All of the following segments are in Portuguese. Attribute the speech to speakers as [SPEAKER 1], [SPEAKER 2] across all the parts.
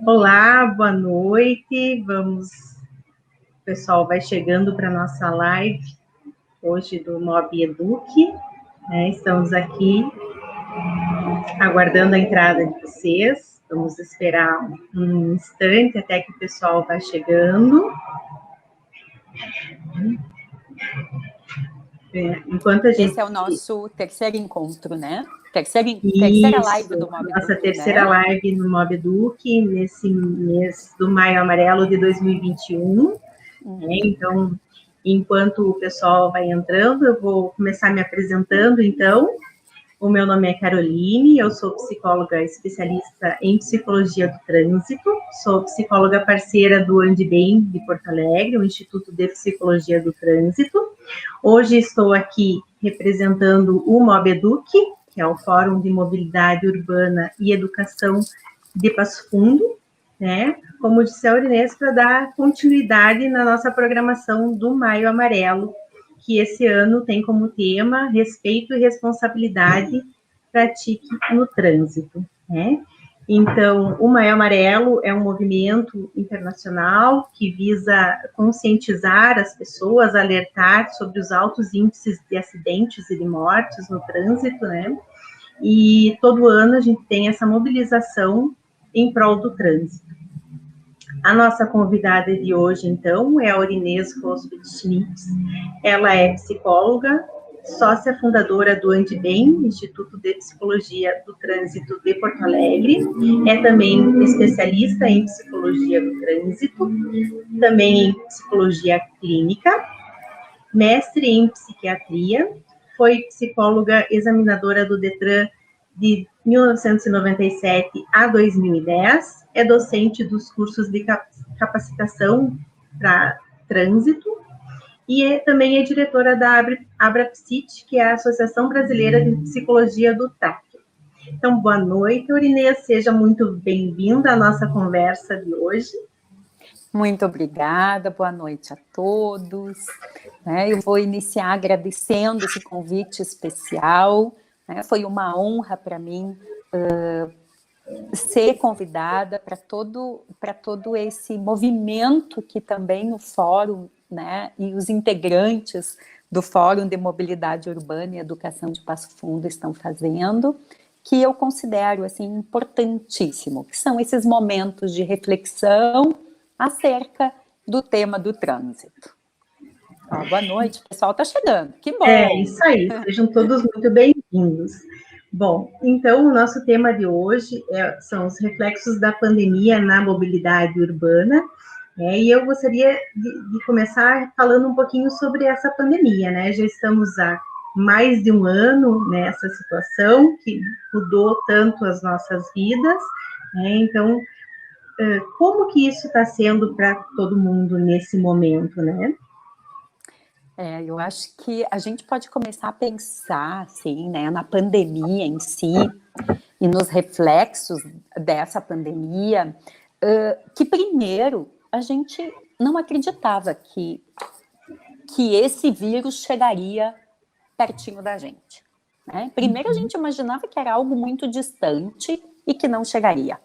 [SPEAKER 1] Olá, boa noite. O pessoal vai chegando para a nossa live hoje do Mob Educ, né? Estamos aqui aguardando a entrada de vocês. Vamos esperar um instante até que o pessoal vá chegando. Enquanto a gente...
[SPEAKER 2] Esse é o nosso terceiro encontro, né? Terceira live do Mob Educ,
[SPEAKER 1] nossa terceira live no Mob Educ, nesse mês do Maio Amarelo de 2021. Então, enquanto o pessoal vai entrando, eu vou começar me apresentando, então. O meu nome é Caroline, eu sou psicóloga especialista em psicologia do trânsito, sou psicóloga parceira do Andibem de Porto Alegre, o Instituto de Psicologia do Trânsito. Hoje estou aqui representando o Mob Educ, que é o Fórum de Mobilidade Urbana e Educação de Passo Fundo, né? Como disse a Aurinês, para dar continuidade na nossa programação do Maio Amarelo, que esse ano tem como tema respeito e responsabilidade, pratique no trânsito, né? Então, o Maio Amarelo é um movimento internacional que visa conscientizar as pessoas, alertar sobre os altos índices de acidentes e de mortes no trânsito, né? E todo ano a gente tem essa mobilização em prol do trânsito. A nossa convidada de hoje, então, é a Aurinês Rosbit Schmitz. Ela é psicóloga, sócia fundadora do Andibem, Instituto de Psicologia do Trânsito de Porto Alegre. É também especialista em psicologia do trânsito, também em psicologia clínica, mestre em psiquiatria, foi psicóloga examinadora do Detran de 1997 a 2010, é docente dos cursos de capacitação para trânsito e também é diretora da ABRAPSIT, que é a Associação Brasileira de Psicologia do Tráfego. Então, boa noite, Aurinês, seja muito bem-vinda à nossa conversa de hoje.
[SPEAKER 2] Muito obrigada, boa noite a todos. Eu vou iniciar agradecendo esse convite especial. Foi uma honra para mim ser convidada para todo esse movimento que também o Fórum, né, e os integrantes do Fórum de Mobilidade Urbana e Educação de Passo Fundo estão fazendo, que eu considero assim, importantíssimo, que são esses momentos de reflexão acerca do tema do trânsito. Boa noite, o pessoal está chegando, que bom!
[SPEAKER 1] É isso aí, sejam todos muito bem-vindos. Bom, então o nosso tema de hoje são os reflexos da pandemia na mobilidade urbana, e eu gostaria de começar falando um pouquinho sobre essa pandemia, né? Já estamos há mais de um ano nessa situação que mudou tanto as nossas vidas, né? Então, como que isso está sendo para todo mundo nesse momento, né?
[SPEAKER 2] Eu acho que a gente pode começar a pensar, assim, né, na pandemia em si e nos reflexos dessa pandemia, que primeiro a gente não acreditava que esse vírus chegaria pertinho da gente, né? Primeiro a gente imaginava que era algo muito distante e que não chegaria.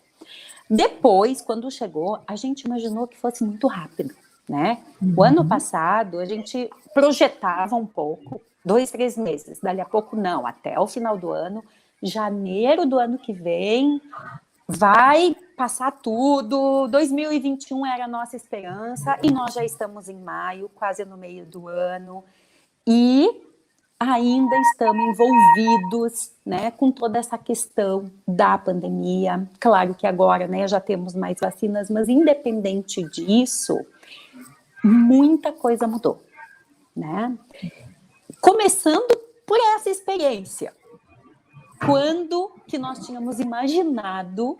[SPEAKER 2] Depois, quando chegou, a gente imaginou que fosse muito rápido, né? O ano passado, a gente projetava um pouco, 2, 3 meses, dali a pouco não, até o final do ano, janeiro do ano que vem, vai passar tudo, 2021 era a nossa esperança, e nós já estamos em maio, quase no meio do ano, e ainda estamos envolvidos, né, com toda essa questão da pandemia. Claro que agora, né, já temos mais vacinas, mas independente disso, muita coisa mudou, né? Começando por essa experiência. Quando que nós tínhamos imaginado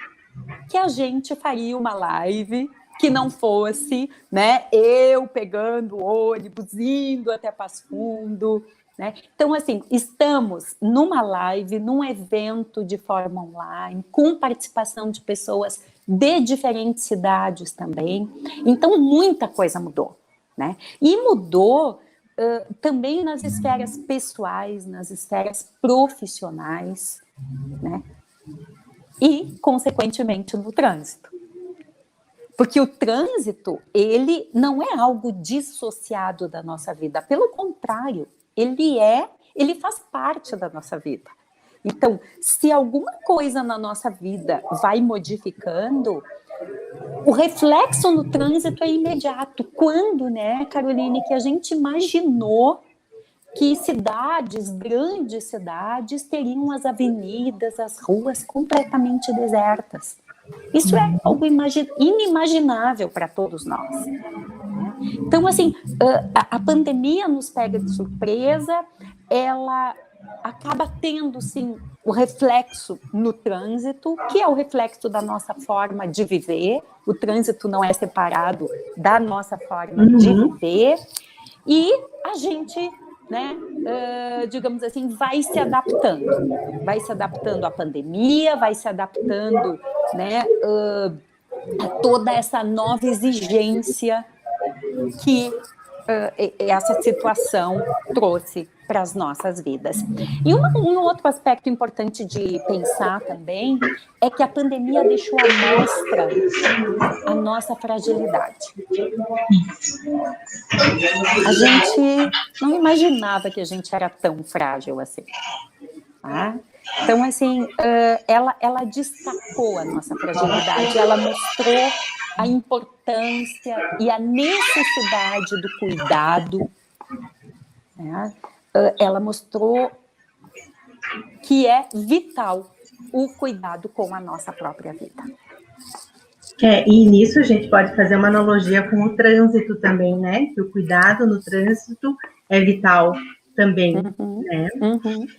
[SPEAKER 2] que a gente faria uma live que não fosse, né, eu pegando o ônibus, indo até Passo Fundo, né? Então, assim, estamos numa live, num evento de forma online, com participação de pessoas de diferentes cidades também. Então, muita coisa mudou, né? E mudou também nas esferas pessoais, nas esferas profissionais, né? E, consequentemente, no trânsito. Porque o trânsito, ele não é algo dissociado da nossa vida, pelo contrário, ele faz parte da nossa vida. Então, se alguma coisa na nossa vida vai modificando, o reflexo no trânsito é imediato. Quando, né, Caroline, que a gente imaginou que grandes cidades, teriam as avenidas, as ruas completamente desertas. Isso é algo inimaginável para todos nós. Então, assim, a pandemia nos pega de surpresa, ela acaba tendo, sim, o reflexo no trânsito, que é o reflexo da nossa forma de viver. O trânsito não é separado da nossa forma de viver. E a gente, né, digamos assim, vai se adaptando à pandemia, vai se adaptando, né, a toda essa nova exigência que essa situação trouxe para as nossas vidas. E um outro aspecto importante de pensar também é que a pandemia deixou à mostra a nossa fragilidade. A gente não imaginava que a gente era tão frágil assim. Tá? Então, assim, ela destacou a nossa fragilidade, ela mostrou a importância e a necessidade do cuidado, né? Ela mostrou que é vital o cuidado com a nossa própria vida.
[SPEAKER 1] E nisso a gente pode fazer uma analogia com o trânsito também, né? Que o cuidado no trânsito é vital também, né?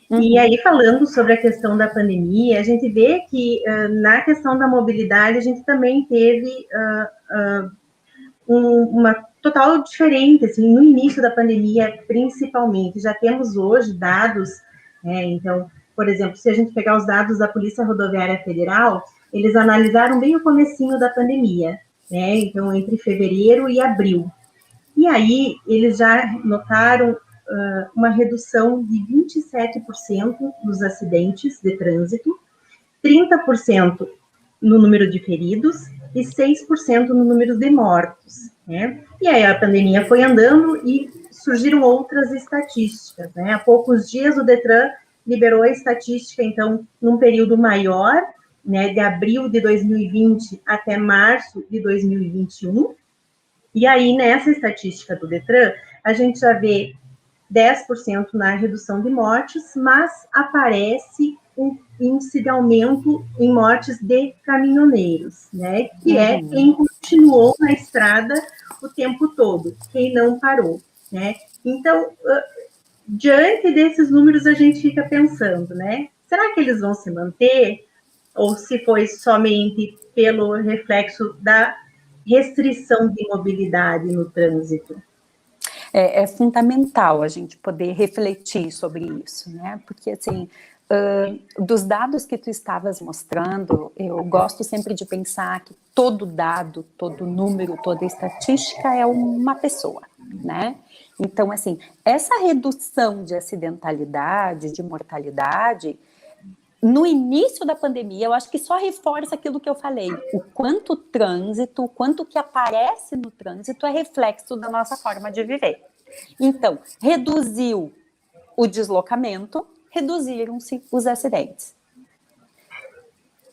[SPEAKER 1] E aí, falando sobre a questão da pandemia, a gente vê que na questão da mobilidade, a gente também teve uma total diferente, assim, no início da pandemia, principalmente. Já temos hoje dados, né? Então, por exemplo, se a gente pegar os dados da Polícia Rodoviária Federal, eles analisaram bem o comecinho da pandemia, né? Então, entre fevereiro e abril. E aí, eles já notaram uma redução de 27% nos acidentes de trânsito, 30% no número de feridos e 6% no número de mortos, né? E aí a pandemia foi andando e surgiram outras estatísticas, né? Há poucos dias o Detran liberou a estatística, então, num período maior, né, de abril de 2020 até março de 2021, e aí nessa estatística do Detran, a gente já vê 10% na redução de mortes, mas aparece um índice de aumento em mortes de caminhoneiros, né? Que é quem continuou na estrada o tempo todo, quem não parou, né? Então, diante desses números, a gente fica pensando, né? Será que eles vão se manter? Ou se foi somente pelo reflexo da restrição de mobilidade no trânsito?
[SPEAKER 2] É fundamental a gente poder refletir sobre isso, né? Porque, assim, dos dados que tu estavas mostrando, eu gosto sempre de pensar que todo dado, todo número, toda estatística é uma pessoa, né? Então, assim, essa redução de acidentalidade, de mortalidade, no início da pandemia, eu acho que só reforça aquilo que eu falei, o quanto o trânsito, o quanto que aparece no trânsito é reflexo da nossa forma de viver. Então, reduziu o deslocamento, reduziram-se os acidentes.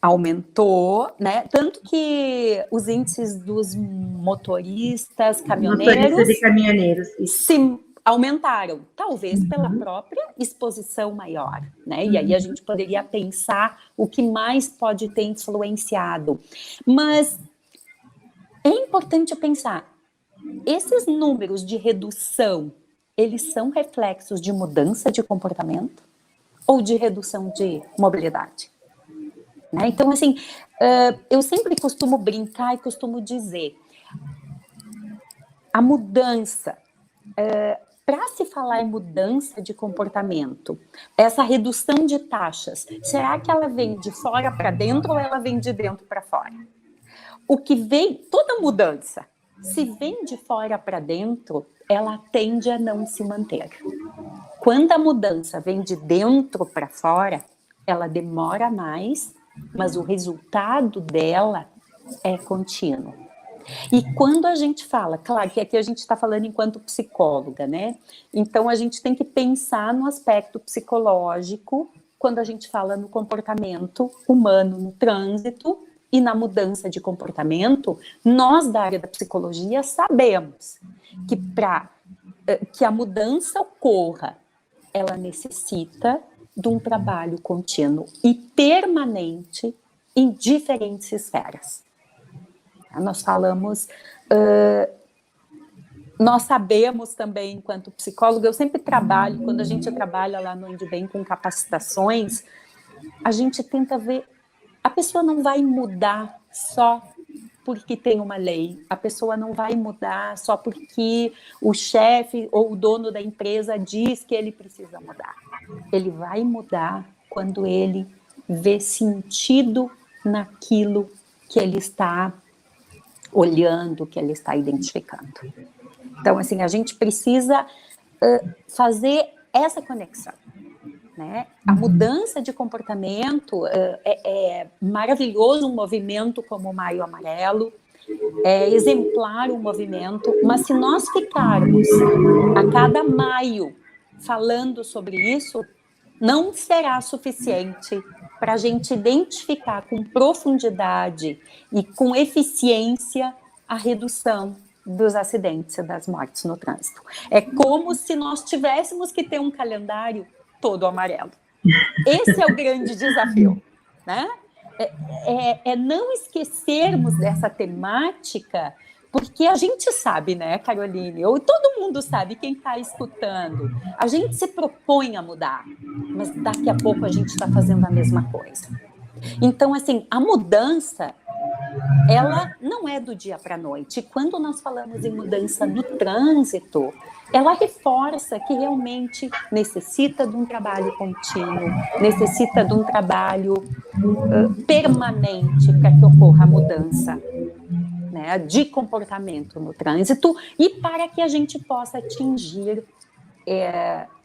[SPEAKER 2] Aumentou, né? Tanto que os índices dos motoristas, caminhoneiros,
[SPEAKER 1] de caminhoneiros
[SPEAKER 2] se aumentaram, talvez pela própria exposição maior, né? E aí a gente poderia pensar o que mais pode ter influenciado. Mas é importante pensar, esses números de redução, eles são reflexos de mudança de comportamento ou de redução de mobilidade? Né? Então, assim, eu sempre costumo brincar e costumo dizer, a mudança, para se falar em mudança de comportamento, essa redução de taxas, será que ela vem de fora para dentro ou ela vem de dentro para fora? O que vem, toda mudança, se vem de fora para dentro, ela tende a não se manter. Quando a mudança vem de dentro para fora, ela demora mais, mas o resultado dela é contínuo. E quando a gente fala, claro que aqui a gente está falando enquanto psicóloga, né? Então a gente tem que pensar no aspecto psicológico quando a gente fala no comportamento humano, no trânsito e na mudança de comportamento. Nós da área da psicologia sabemos que para que a mudança ocorra, ela necessita de um trabalho contínuo e permanente em diferentes esferas. Nós falamos, nós sabemos também, enquanto psicóloga, eu sempre trabalho, quando a gente trabalha lá no Indibem com capacitações, a gente tenta ver, a pessoa não vai mudar só porque tem uma lei, a pessoa não vai mudar só porque o chefe ou o dono da empresa diz que ele precisa mudar. Ele vai mudar quando ele vê sentido naquilo que ele está olhando, que ele está identificando. Então, assim, a gente precisa fazer essa conexão, né? A mudança de comportamento é maravilhoso, um movimento como o Maio Amarelo, é exemplar um movimento, mas se nós ficarmos a cada maio falando sobre isso, não será suficiente para a gente identificar com profundidade e com eficiência a redução dos acidentes e das mortes no trânsito. É como se nós tivéssemos que ter um calendário todo amarelo. Esse é o grande desafio, né? É não esquecermos dessa temática, porque a gente sabe, né, Caroline, ou todo mundo sabe, quem está escutando, a gente se propõe a mudar, mas daqui a pouco a gente está fazendo a mesma coisa. Então, assim, a mudança, ela não é do dia para a noite. Quando nós falamos em mudança no trânsito, ela reforça que realmente necessita de um trabalho contínuo, necessita de um trabalho permanente para que ocorra a mudança, né, de comportamento no trânsito e para que a gente possa atingir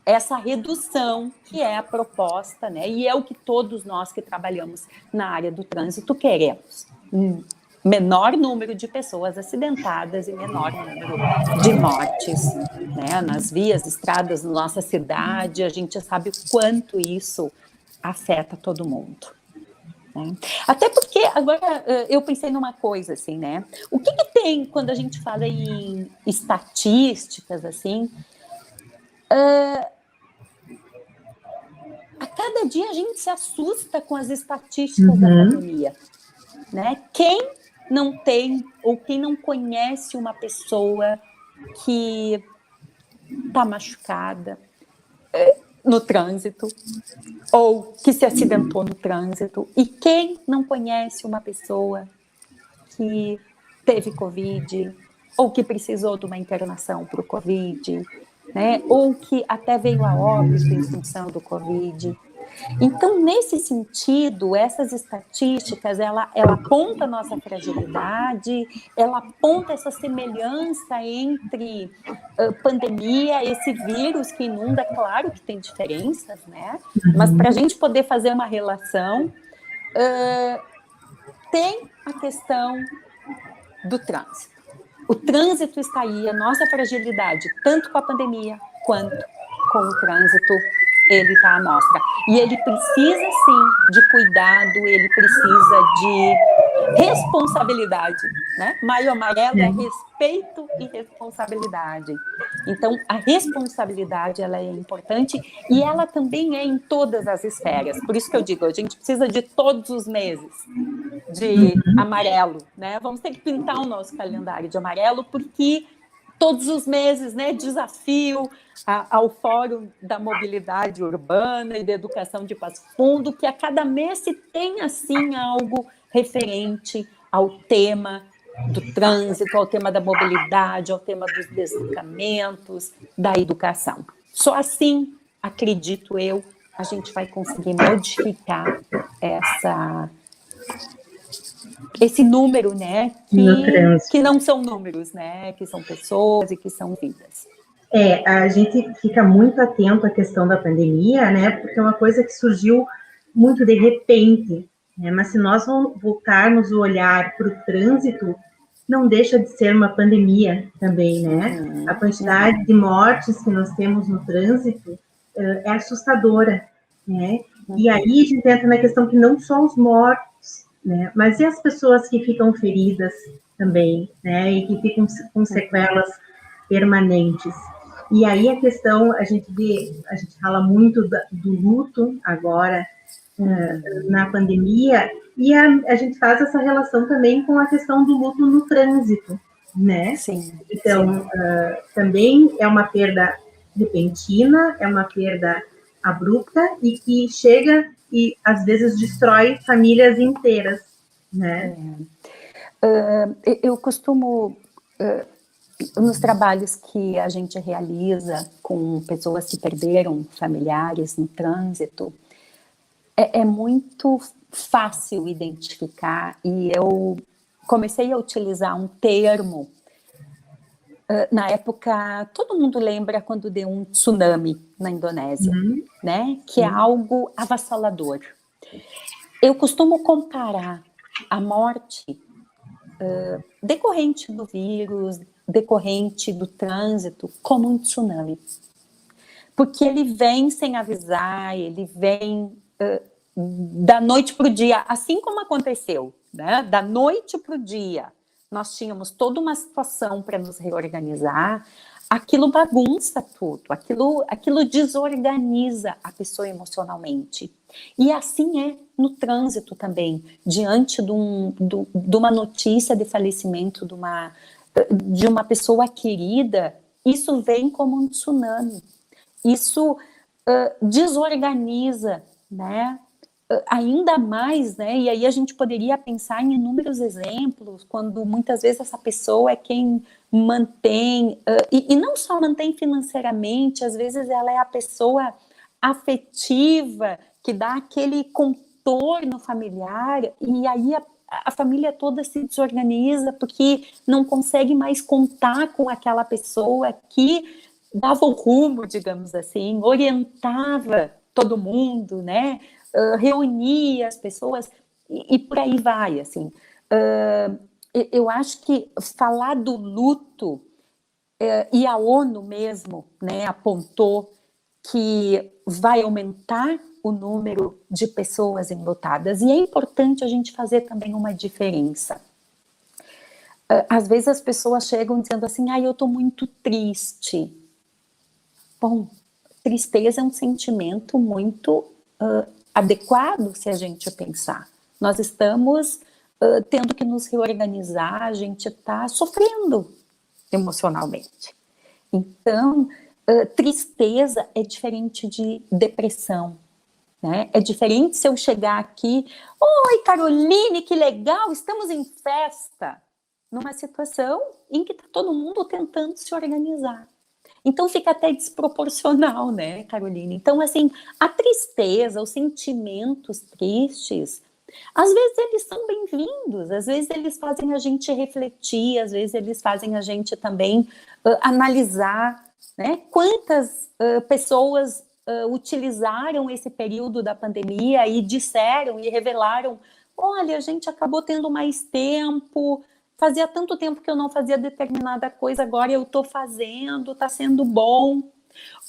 [SPEAKER 2] essa redução que é a proposta, né, e é o que todos nós que trabalhamos na área do trânsito queremos. Menor número de pessoas acidentadas e menor número de mortes, né, nas vias, estradas da nossa cidade. A gente sabe o quanto isso afeta todo mundo, né? Até porque, agora, eu pensei numa coisa, assim, né? O que tem quando a gente fala em estatísticas, assim? A cada dia a gente se assusta com as estatísticas da pandemia, né? Quem não tem ou quem não conhece uma pessoa que está machucada no trânsito ou que se acidentou no trânsito, e quem não conhece uma pessoa que teve Covid ou que precisou de uma internação para o Covid, né? Ou que até veio a óbito em função do Covid. Então, nesse sentido, essas estatísticas, ela aponta a nossa fragilidade, ela aponta essa semelhança entre pandemia, esse vírus que inunda, claro que tem diferenças, né? Mas para a gente poder fazer uma relação, tem a questão do trânsito. O trânsito está aí, a nossa fragilidade, tanto com a pandemia quanto com o trânsito, ele está à mostra. E ele precisa, sim, de cuidado, ele precisa de responsabilidade, né? Maio Amarelo é respeito e responsabilidade. Então, a responsabilidade, ela é importante e ela também é em todas as esferas. Por isso que eu digo, a gente precisa de todos os meses de amarelo, né? Vamos ter que pintar o nosso calendário de amarelo, porque todos os meses, né, desafio ao Fórum da Mobilidade Urbana e da Educação de Passo Fundo, que a cada mês se tem, assim, algo referente ao tema do trânsito, ao tema da mobilidade, ao tema dos deslocamentos, da educação. Só assim, acredito eu, a gente vai conseguir modificar esse número, né,
[SPEAKER 1] no trânsito.
[SPEAKER 2] que não são números, né, que são pessoas e que são vidas.
[SPEAKER 1] A gente fica muito atento à questão da pandemia, né, porque é uma coisa que surgiu muito de repente, né, mas se nós voltarmos o olhar para o trânsito, não deixa de ser uma pandemia também, né? A quantidade de mortes que nós temos no trânsito é assustadora, né? E aí a gente entra na questão que não só os mortos, né? Mas e as pessoas que ficam feridas também, né? E que ficam com sequelas permanentes. E aí a questão, a gente fala muito do luto agora, na pandemia, e a gente faz essa relação também com a questão do luto no trânsito, né?
[SPEAKER 2] Sim.
[SPEAKER 1] Então, também é uma perda repentina, é uma perda abrupta e que chega e, às vezes, destrói famílias inteiras, né?
[SPEAKER 2] Eu costumo, nos trabalhos que a gente realiza com pessoas que perderam familiares no trânsito, é muito fácil identificar, e eu comecei a utilizar um termo, na época, todo mundo lembra quando deu um tsunami na Indonésia, né? Que é algo avassalador. Eu costumo comparar a morte decorrente do vírus, decorrente do trânsito, como um tsunami. Porque ele vem sem avisar, ele vem da noite para o dia, assim como aconteceu, né? Da noite para o dia, nós tínhamos toda uma situação para nos reorganizar, aquilo bagunça tudo, aquilo desorganiza a pessoa emocionalmente. E assim é no trânsito também, diante de uma notícia de falecimento de uma pessoa querida, isso vem como um tsunami. Isso desorganiza, né? Ainda mais, né? E aí a gente poderia pensar em inúmeros exemplos, quando muitas vezes essa pessoa é quem mantém, e não só mantém financeiramente, às vezes ela é a pessoa afetiva, que dá aquele contorno familiar, e aí a família toda se desorganiza, porque não consegue mais contar com aquela pessoa que dava o rumo, digamos assim, orientava todo mundo, né? Reunia as pessoas e por aí vai, assim. Eu acho que falar do luto, e a ONU mesmo, né, apontou que vai aumentar o número de pessoas enlutadas, e é importante a gente fazer também uma diferença. Às vezes as pessoas chegam dizendo assim, eu estou muito triste. Bom, tristeza é um sentimento muito adequado, se a gente pensar. Nós estamos tendo que nos reorganizar, a gente está sofrendo emocionalmente. Então, tristeza é diferente de depressão, né? É diferente se eu chegar aqui, oi Caroline, que legal, estamos em festa, numa situação em que está todo mundo tentando se organizar. Então fica até desproporcional, né, Caroline? Então, assim, a tristeza, os sentimentos tristes, às vezes eles são bem-vindos, às vezes eles fazem a gente refletir, às vezes eles fazem a gente também analisar, né? Quantas pessoas utilizaram esse período da pandemia e disseram e revelaram, olha, a gente acabou tendo mais tempo, fazia tanto tempo que eu não fazia determinada coisa, agora eu estou fazendo, está sendo bom.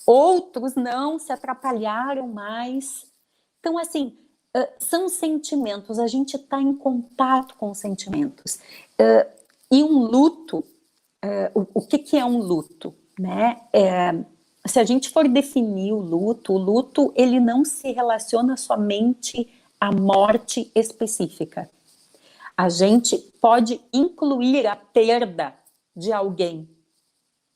[SPEAKER 2] Outros não, se atrapalharam mais. Então, assim, são sentimentos, a gente está em contato com os sentimentos. E um luto, o que é um luto? Né? Se a gente for definir o luto ele não se relaciona somente à morte específica. A gente pode incluir a perda de alguém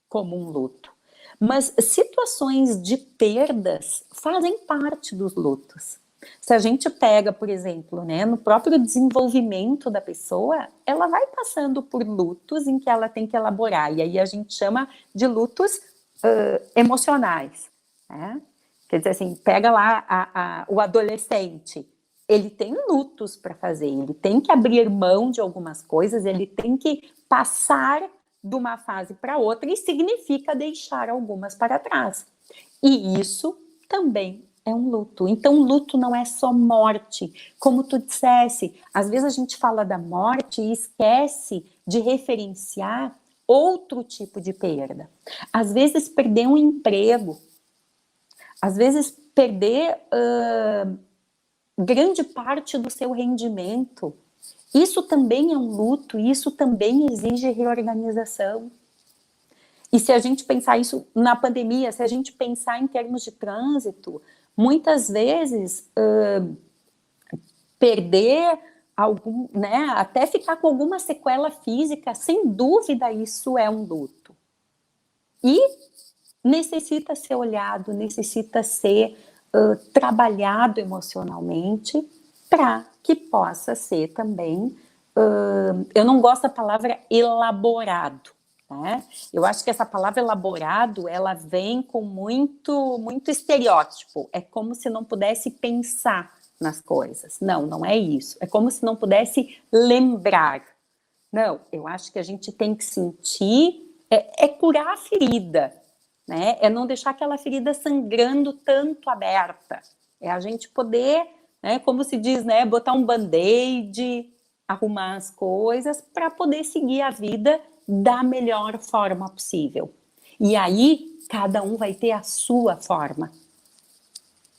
[SPEAKER 2] como um luto. Mas situações de perdas fazem parte dos lutos. Se a gente pega, por exemplo, né, no próprio desenvolvimento da pessoa, ela vai passando por lutos em que ela tem que elaborar. E aí a gente chama de lutos emocionais. Né? Quer dizer assim, pega lá o adolescente. ele tem lutos para fazer, ele tem que abrir mão de algumas coisas, ele tem que passar de uma fase para outra e significa deixar algumas para trás. E isso também é um luto. Então, luto não é só morte. Como tu dissesse, às vezes a gente fala da morte e esquece de referenciar outro tipo de perda. Às vezes, perder um emprego. Às vezes, perder grande parte do seu rendimento. Isso também é um luto, isso também exige reorganização. E se a gente pensar isso na pandemia, se a gente pensar em termos de trânsito, muitas vezes perder algum, né, até ficar com alguma sequela física, sem dúvida isso é um luto. E necessita ser olhado, necessita ser trabalhado emocionalmente para que possa ser também, eu não gosto da palavra elaborado, né? Eu acho que essa palavra elaborado, ela vem com muito estereótipo, é como se não pudesse pensar nas coisas. Não, não é isso, é como se não pudesse lembrar. Não, eu acho que a gente tem que sentir, é curar a ferida, né? É não deixar aquela ferida sangrando tanto aberta. É a gente poder, né, como se diz, né, botar um band-aid, arrumar as coisas para poder seguir a vida da melhor forma possível. E aí, cada um vai ter a sua forma.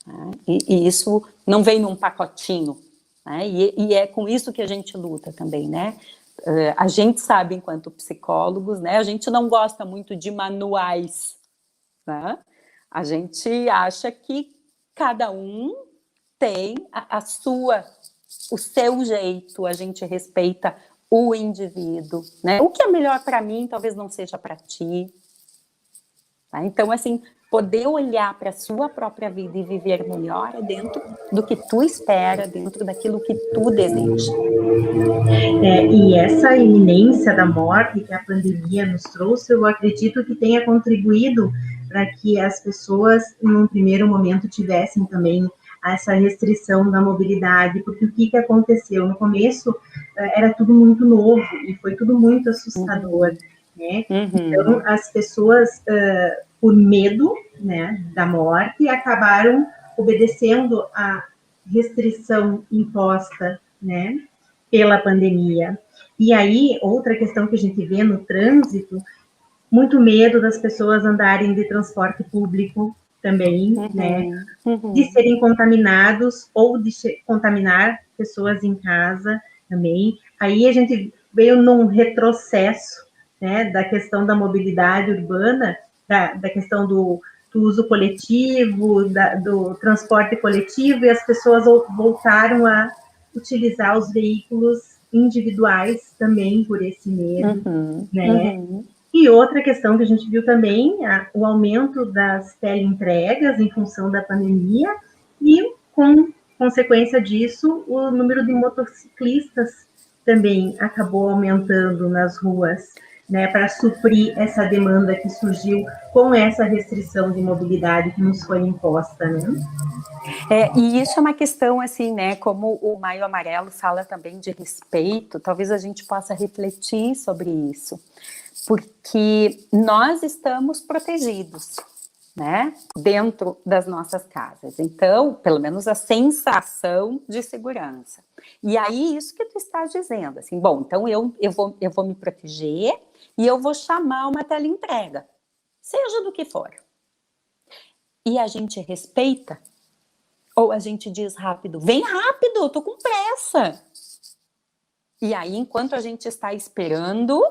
[SPEAKER 2] Né? E isso não vem num pacotinho. Né? E é com isso que a gente luta também, né? A gente sabe, enquanto psicólogos, né, a gente não gosta muito de manuais. Né? A gente acha que cada um tem o seu jeito, a gente respeita o indivíduo, né? O que é melhor para mim talvez não seja para ti. Tá? Então, assim, poder olhar para a sua própria vida e viver melhor é dentro do que tu espera, dentro daquilo que tu deseja.
[SPEAKER 1] E essa iminência da morte que a pandemia nos trouxe, eu acredito que tenha contribuído para que as pessoas, num primeiro momento, tivessem também essa restrição da mobilidade, porque o que aconteceu? No começo, era tudo muito novo e foi tudo muito assustador, né? Então, as pessoas, por medo, né, da morte, acabaram obedecendo à restrição imposta, né, pela pandemia. E aí, outra questão que a gente vê no trânsito, muito medo das pessoas andarem de transporte público também, né? De serem contaminados ou de contaminar pessoas em casa também. Aí a gente veio num retrocesso, né, da questão da mobilidade urbana, da questão do uso coletivo, do transporte coletivo, e as pessoas voltaram a utilizar os veículos individuais também por esse medo, né? E outra questão que a gente viu também, o aumento das teleentregas em função da pandemia e, com consequência disso, o número de motociclistas também acabou aumentando nas ruas, né, para suprir essa demanda que surgiu com essa restrição de mobilidade que nos foi imposta, né?
[SPEAKER 2] E isso é uma questão, assim, né, como o Maio Amarelo fala também de respeito, talvez a gente possa refletir sobre isso, porque nós estamos protegidos, né, dentro das nossas casas, então, pelo menos a sensação de segurança. E aí, isso que tu estás dizendo, assim, bom, então eu vou me proteger e eu vou chamar uma teleentrega, seja do que for. E a gente respeita, ou a gente diz rápido, vem rápido, eu tô com pressa. E aí, enquanto a gente está esperando,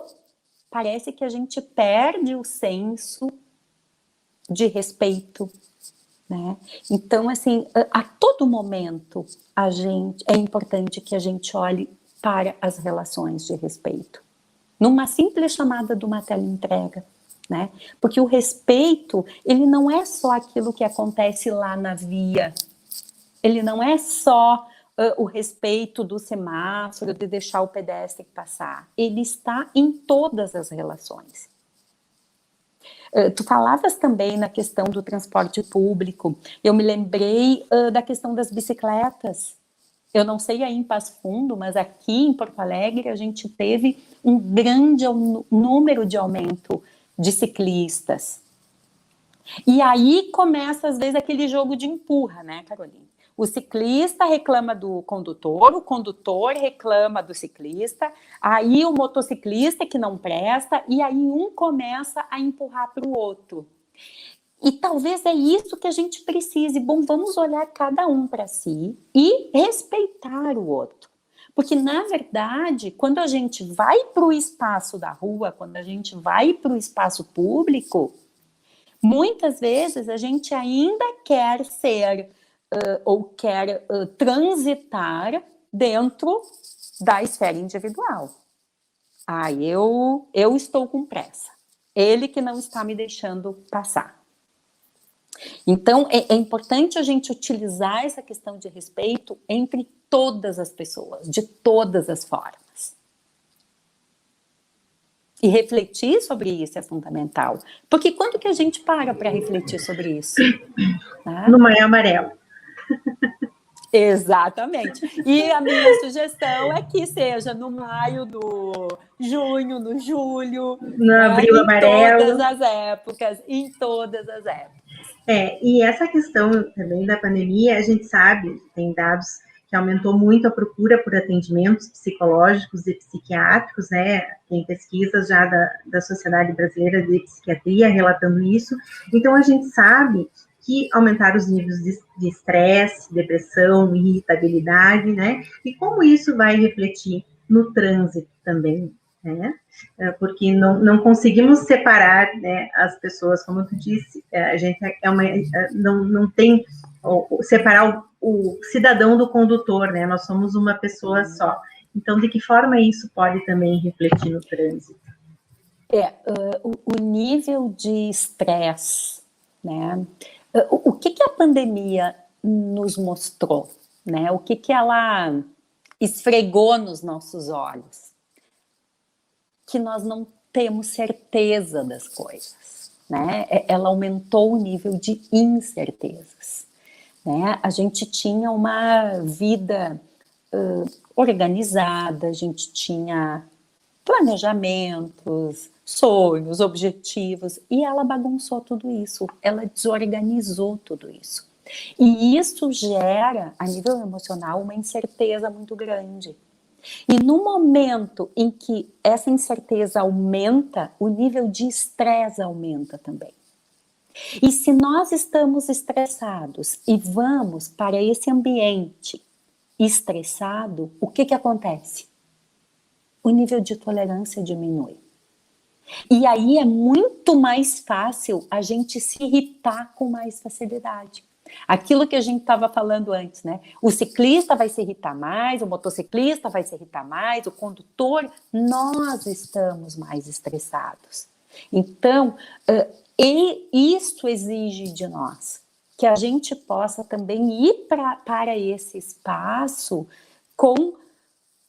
[SPEAKER 2] parece que a gente perde o senso de respeito, né? Então, assim, a todo momento, é importante que a gente olhe para as relações de respeito. Numa simples chamada de uma teleentrega, né? Porque o respeito, ele não é só aquilo que acontece lá na via, ele não é só o respeito do semáforo, de deixar o pedestre passar. Ele está em todas as relações. Tu falavas também na questão do transporte público. Eu me lembrei da questão das bicicletas. Eu não sei aí em Passo Fundo, mas aqui em Porto Alegre a gente teve um grande número de aumento de ciclistas. E aí começa, às vezes, aquele jogo de empurra, né, Carolina? O ciclista reclama do condutor, o condutor reclama do ciclista, aí o motociclista que não presta, e aí um começa a empurrar para o outro. E talvez é isso que a gente precise. Bom, vamos olhar cada um para si e respeitar o outro. Porque, na verdade, quando a gente vai para o espaço da rua, quando a gente vai para o espaço público, muitas vezes a gente ainda quer ser ou quer transitar dentro da esfera individual. Eu estou com pressa. Ele que não está me deixando passar. Então, é importante a gente utilizar essa questão de respeito entre todas as pessoas, de todas as formas. E refletir sobre isso é fundamental. Porque quando que a gente para refletir sobre isso? Né?
[SPEAKER 1] No Maio Amarelo.
[SPEAKER 2] Exatamente. E a minha sugestão é que seja no maio, no junho, no julho,
[SPEAKER 1] no abril amarelo.
[SPEAKER 2] Em todas as épocas.
[SPEAKER 1] E essa questão também da pandemia, a gente sabe, tem dados que aumentou muito a procura por atendimentos psicológicos e psiquiátricos, né? Tem pesquisas já da Sociedade Brasileira de Psiquiatria relatando isso. Então, a gente sabe que aumentaram os níveis de estresse, depressão, irritabilidade, né? E como isso vai refletir no trânsito também, né? Porque não conseguimos separar, né, as pessoas, como tu disse, a gente não tem separar o cidadão do condutor, né? Nós somos uma pessoa só. Então, de que forma isso pode também refletir no trânsito?
[SPEAKER 2] O nível de estresse, né? O que a pandemia nos mostrou, né? O que ela esfregou nos nossos olhos? Que nós não temos certeza das coisas, né? Ela aumentou o nível de incertezas, né? A gente tinha uma vida organizada, a gente tinha planejamentos, sonhos, objetivos, e ela bagunçou tudo isso, ela desorganizou tudo isso. E isso gera, a nível emocional, uma incerteza muito grande. E no momento em que essa incerteza aumenta, o nível de estresse aumenta também. E se nós estamos estressados e vamos para esse ambiente estressado, o que acontece? O nível de tolerância diminui. E aí é muito mais fácil a gente se irritar com mais facilidade. Aquilo que a gente estava falando antes, né? O ciclista vai se irritar mais, o motociclista vai se irritar mais, o condutor, nós estamos mais estressados. Então, isso exige de nós que a gente possa também ir para esse espaço com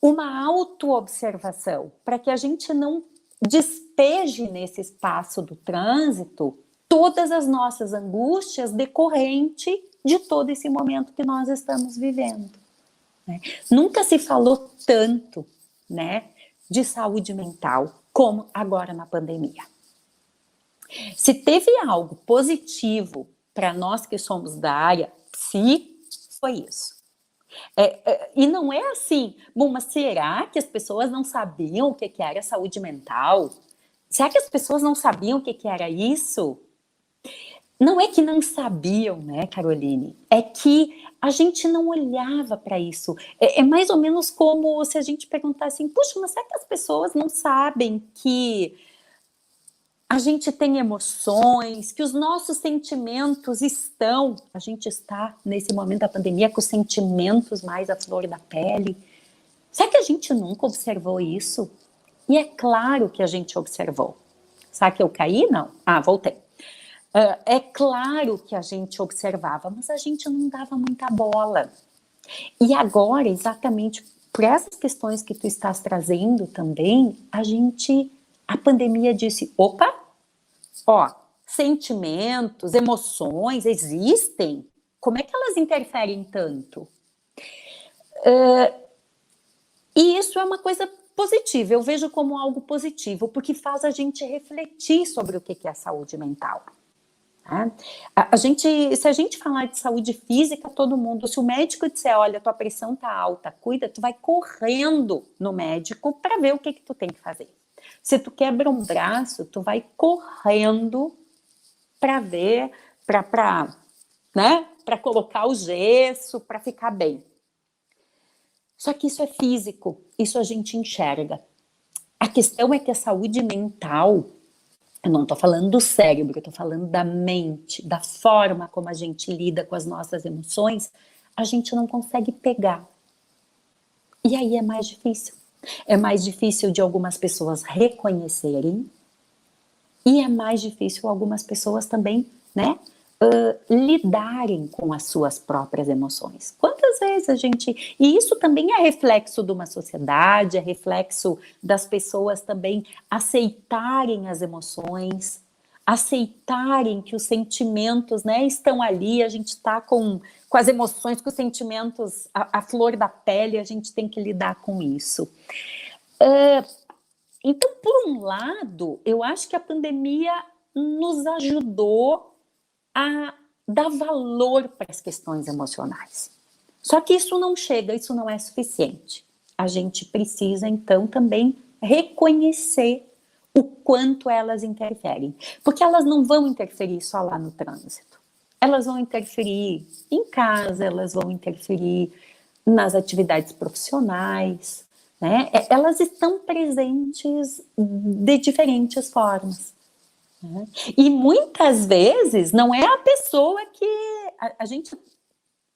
[SPEAKER 2] uma autoobservação, para que a gente não despeje nesse espaço do trânsito todas as nossas angústias decorrentes de todo esse momento que nós estamos vivendo. Né? Nunca se falou tanto, né, de saúde mental como agora na pandemia. Se teve algo positivo para nós que somos da área psi, foi isso. E não é assim, bom, mas será que as pessoas não sabiam o que era saúde mental? Será que as pessoas não sabiam o que era isso? Não é que não sabiam, né, Caroline? É que a gente não olhava para isso. É mais ou menos como se a gente perguntasse assim, puxa, mas será que as pessoas não sabem que a gente tem emoções, que os nossos sentimentos a gente está nesse momento da pandemia com os sentimentos mais à flor da pele. Será que a gente nunca observou isso? E é claro que a gente observou. Será que eu caí? Não. Voltei. É claro que a gente observava, mas a gente não dava muita bola. E agora, exatamente por essas questões que tu estás trazendo também, a pandemia disse, opa, sentimentos, emoções existem, como é que elas interferem tanto? E isso é uma coisa positiva, eu vejo como algo positivo, porque faz a gente refletir sobre o que é saúde mental. Né? Se a gente falar de saúde física, todo mundo, se o médico disser, olha, tua pressão tá alta, cuida, tu vai correndo no médico para ver o que tu tem que fazer. Se tu quebra um braço, tu vai correndo para ver, né, para colocar o gesso, para ficar bem. Só que isso é físico, isso a gente enxerga. A questão é que a saúde mental, eu não estou falando do cérebro, eu estou falando da mente, da forma como a gente lida com as nossas emoções, a gente não consegue pegar. E aí é mais difícil. É mais difícil de algumas pessoas reconhecerem e é mais difícil algumas pessoas também, né, lidarem com as suas próprias emoções. Quantas vezes a gente... E isso também é reflexo de uma sociedade, é reflexo das pessoas também aceitarem as emoções, aceitarem que os sentimentos, né, estão ali, a gente está com as emoções, com os sentimentos, a flor da pele, a gente tem que lidar com isso. Então, por um lado, eu acho que a pandemia nos ajudou a dar valor para as questões emocionais. Só que isso não chega, isso não é suficiente. A gente precisa, então, também reconhecer o quanto elas interferem. Porque elas não vão interferir só lá no trânsito. Elas vão interferir em casa, elas vão interferir nas atividades profissionais, né? Elas estão presentes de diferentes formas. E muitas vezes não é a pessoa que... A gente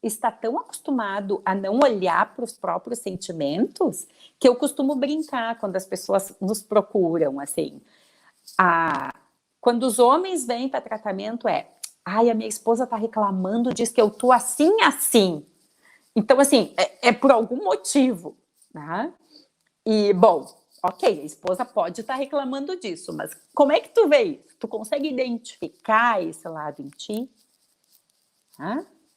[SPEAKER 2] está tão acostumado a não olhar para os próprios sentimentos que eu costumo brincar quando as pessoas nos procuram, assim. Quando os homens vêm para tratamento ai, a minha esposa está reclamando, diz que eu estou assim. Então, assim, é por algum motivo, né? E, bom, ok, a esposa pode estar reclamando disso, mas como é que tu vê isso? Tu consegue identificar esse lado em ti?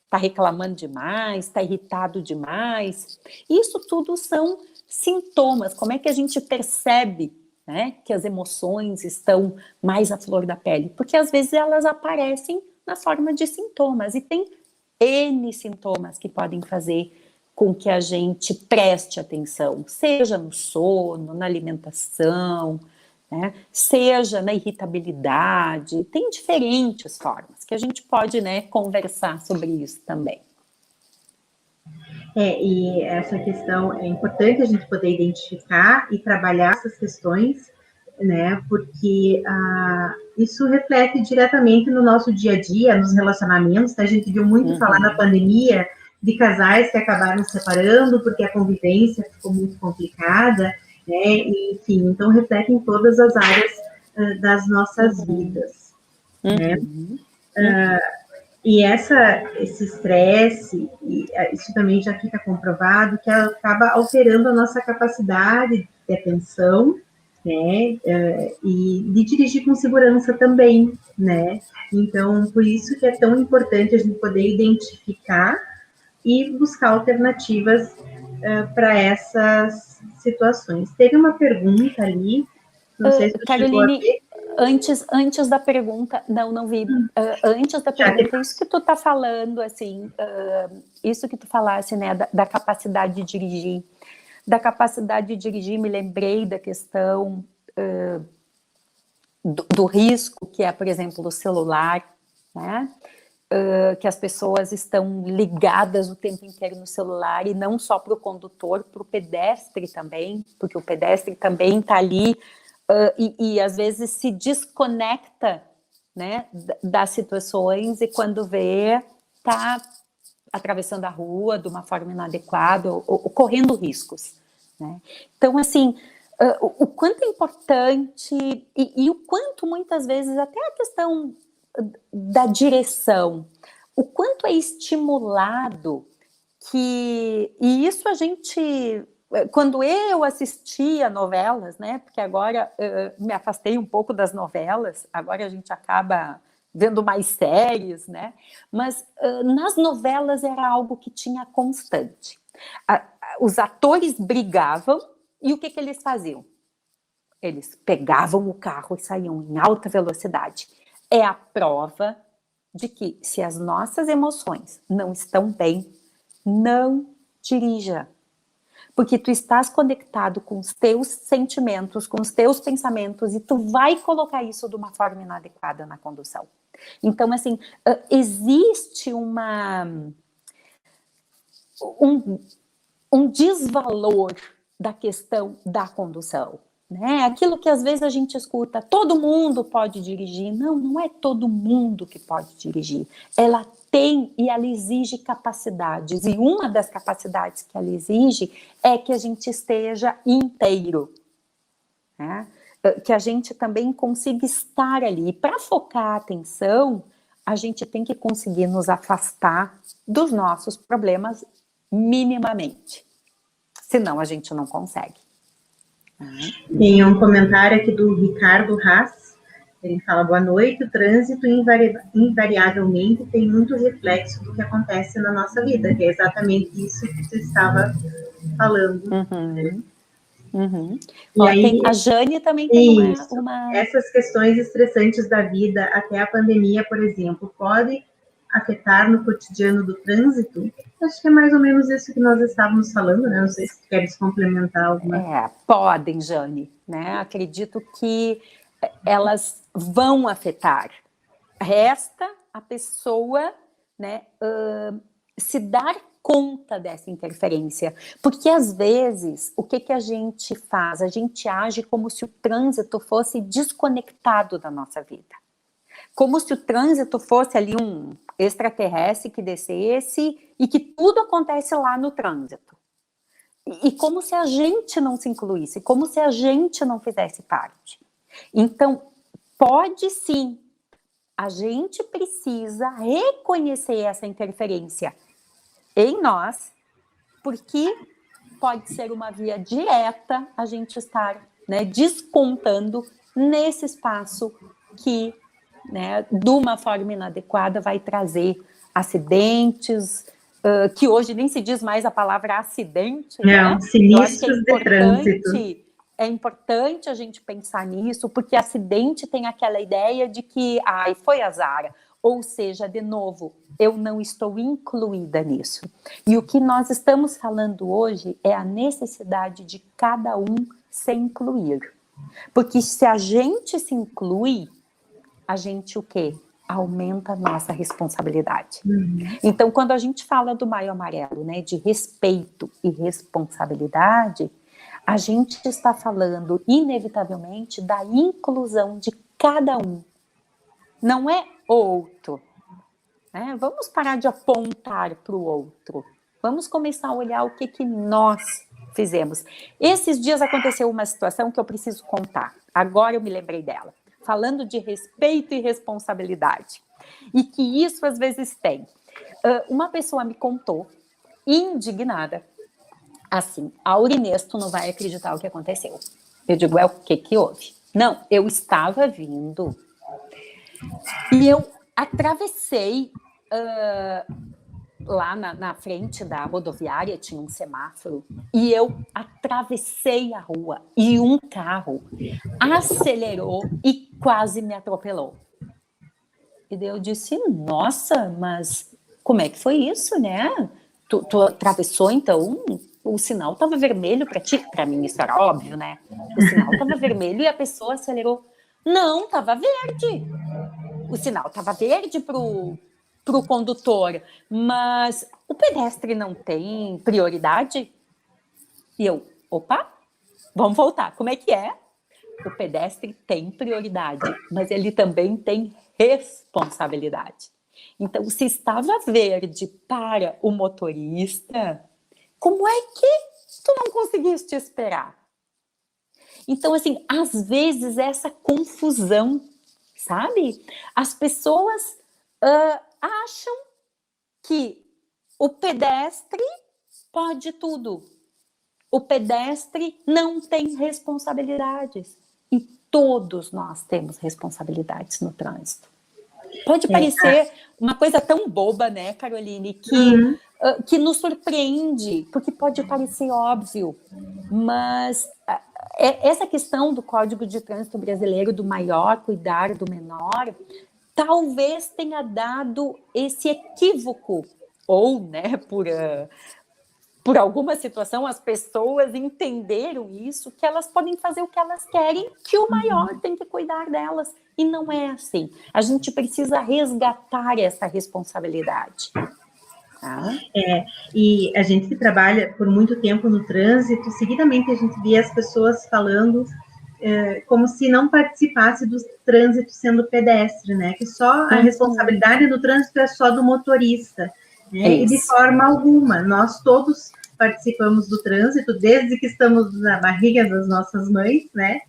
[SPEAKER 2] Tá reclamando demais? Tá irritado demais? Isso tudo são sintomas. Como é que a gente percebe, né, que as emoções estão mais à flor da pele? Porque às vezes elas aparecem na forma de sintomas e tem N sintomas que podem fazer com que a gente preste atenção, seja no sono, na alimentação, né, seja na irritabilidade, tem diferentes formas que a gente pode, né, conversar sobre isso também.
[SPEAKER 1] E essa questão é importante a gente poder identificar e trabalhar essas questões, né, porque isso reflete diretamente no nosso dia a dia, nos relacionamentos, né? A gente viu muito falar na pandemia de casais que acabaram se separando porque a convivência ficou muito complicada, né, e, enfim, então reflete em todas as áreas das nossas vidas, né? E esse estresse, isso também já fica comprovado, que acaba alterando a nossa capacidade de atenção, né, e de dirigir com segurança também, né? Então, por isso que é tão importante a gente poder identificar e buscar alternativas para essas situações. Teve uma pergunta ali, não sei se você chegou a ver.
[SPEAKER 2] Antes da pergunta, não vi. Antes da pergunta, isso que tu tá falando, assim, isso que tu falasse, né, da capacidade de dirigir. Da capacidade de dirigir, me lembrei da questão do risco, que é, por exemplo, o celular, né? Que as pessoas estão ligadas o tempo inteiro no celular, e não só para o condutor, para o pedestre também, porque o pedestre também está ali, e às vezes se desconecta, né, das situações, e quando vê, está atravessando a rua de uma forma inadequada, ou correndo riscos, né? Então, assim, o quanto é importante, e o quanto muitas vezes, até a questão da direção, o quanto é estimulado e isso a gente, quando eu assistia novelas, né, porque agora me afastei um pouco das novelas, agora a gente acaba vendo mais séries, né, mas nas novelas era algo que tinha constante, Os atores brigavam e o que eles faziam? Eles pegavam o carro e saíam em alta velocidade. É a prova de que se as nossas emoções não estão bem, não dirija. Porque tu estás conectado com os teus sentimentos, com os teus pensamentos, e tu vai colocar isso de uma forma inadequada na condução. Então, assim, existe um desvalor da questão da condução, né? Aquilo que às vezes a gente escuta, todo mundo pode dirigir. Não, não é todo mundo que pode dirigir. Ela tem e ela exige capacidades, e uma das capacidades que ela exige é que a gente esteja inteiro, né? Que a gente também consiga estar ali. E para focar a atenção, a gente tem que conseguir nos afastar dos nossos problemas minimamente. Senão a gente não consegue.
[SPEAKER 1] Tem um comentário aqui do Ricardo Haas. Ele fala: boa noite, o trânsito invariavelmente tem muito reflexo do que acontece na nossa vida, que é exatamente isso que você estava falando.
[SPEAKER 2] E aí, a Jane também tem uma...
[SPEAKER 1] Essas questões estressantes da vida, até a pandemia, por exemplo, pode afetar no cotidiano do trânsito? Acho que é mais ou menos isso que nós estávamos falando, né? Não sei se queres complementar alguma.
[SPEAKER 2] Podem, Jane, né? Acredito que elas vão afetar. Resta a pessoa, né, se dar conta dessa interferência, porque às vezes o que a gente faz? A gente age como se o trânsito fosse desconectado da nossa vida, como se o trânsito fosse ali um extraterrestre que descesse e que tudo acontece lá no trânsito, e como se a gente não se incluísse, como se a gente não fizesse parte. Então, pode sim, a gente precisa reconhecer essa interferência em nós, porque pode ser uma via direta a gente estar, né, descontando nesse espaço que, né, de uma forma inadequada vai trazer acidentes, que hoje nem se diz mais a palavra acidente,
[SPEAKER 1] não,
[SPEAKER 2] né?
[SPEAKER 1] sinistros de trânsito.
[SPEAKER 2] É importante a gente pensar nisso, porque acidente tem aquela ideia de que, foi azar. Ou seja, de novo, eu não estou incluída nisso. E o que nós estamos falando hoje é a necessidade de cada um se incluir. Porque se a gente se inclui, a gente o quê? Aumenta a nossa responsabilidade. Então, quando a gente fala do Maio Amarelo, né, de respeito e responsabilidade, a gente está falando, inevitavelmente, da inclusão de cada um. Não é outro. Né? Vamos parar de apontar para o outro. Vamos começar a olhar o que nós fizemos. Esses dias aconteceu uma situação que eu preciso contar. Agora eu me lembrei dela. Falando de respeito e responsabilidade. E que isso às vezes tem. Uma pessoa me contou, indignada, assim: Aurinês, tu não vai acreditar o que aconteceu. Eu digo: o que houve? Não, eu estava vindo e eu atravessei lá na frente da rodoviária, tinha um semáforo, e eu atravessei a rua e um carro acelerou e quase me atropelou. E daí eu disse: nossa, mas como é que foi isso, né? Tu atravessou, então o sinal estava vermelho para ti? Para mim isso era óbvio, né? O sinal estava vermelho e a pessoa acelerou. Não, estava verde. O sinal estava verde para o condutor, mas o pedestre não tem prioridade? E eu, opa, vamos voltar. Como é que é? O pedestre tem prioridade, mas ele também tem responsabilidade. Então, se estava verde para o motorista, como é que tu não conseguiste esperar? Então, assim, às vezes essa confusão, sabe? As pessoas acham que o pedestre pode tudo. O pedestre não tem responsabilidades. E todos nós temos responsabilidades no trânsito. Pode parecer uma coisa tão boba, né, Caroline, que que nos surpreende, porque pode parecer óbvio, mas essa questão do Código de Trânsito Brasileiro, do maior cuidar do menor, talvez tenha dado esse equívoco, ou, né, por alguma situação, as pessoas entenderam isso, que elas podem fazer o que elas querem, que o maior tem que cuidar delas. E não é assim. A gente precisa resgatar essa responsabilidade. Tá?
[SPEAKER 1] E a gente que trabalha por muito tempo no trânsito, seguidamente a gente vê as pessoas falando como se não participasse do trânsito sendo pedestre, né? Que só a responsabilidade do trânsito é só do motorista. Né? E de forma alguma, nós todos participamos do trânsito desde que estamos na barriga das nossas mães, né?